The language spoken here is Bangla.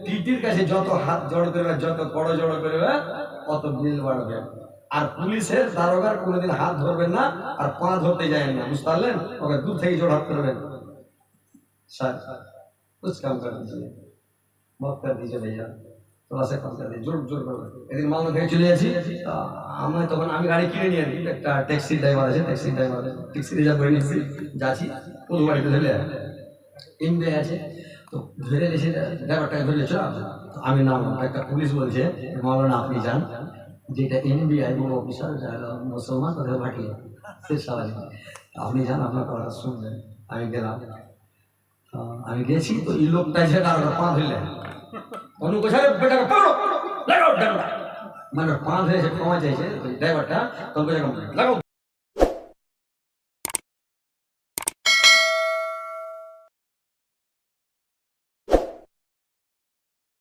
টিটির কাছে যত হাত জড়ো করবে, যত বড় জড়ো করবে, অত বিল বাড়বে। আর পুলিশের দারোগার কোনোদিন হাত ধরবেন না আর পা ধরতে যায় না, বুঝতে পারলেন? ওকে দূর থেকে জোর হাত করবেন। স্যার कुछ काम कर दीजिए, माफ कर दीजिए भैया, थोड़ा सा कम कर दीजिए, जोर जोर कर। এদিন মালদা থেকে চলে যাচ্ছি, আমরা তখন আমি গাড়ি কিনে নিয়ে আসি, একটা ট্যাক্সি ড্রাইভার আছে, ট্যাক্সি রিজার্ভ করে নিচ্ছি, যাচ্ছি পুরো গাড়িতে ধরে ইন্ডিয়া আছে। তো ধরে এসে ড্রাইভারটাকে ধরে চল, আমি নাম একটা পুলিশ বলছে মাওলানা আপনি যান, যেটা এনবিআই বড় অফিসার যারা মুসলমান তাদের পাঠিয়ে সে সারা আপনি যান, আপনার কথা শুনবেন। আমি গেলাম, আমি গেছি তো এই লোকটা যেটা পা ধরলে অনু কোথায় বেটাকে পড়ো লাগাও ডান্ডা, মানে পা ধরে ক্ষমা চাইছে ড্রাইভারটা, তখন লাগাও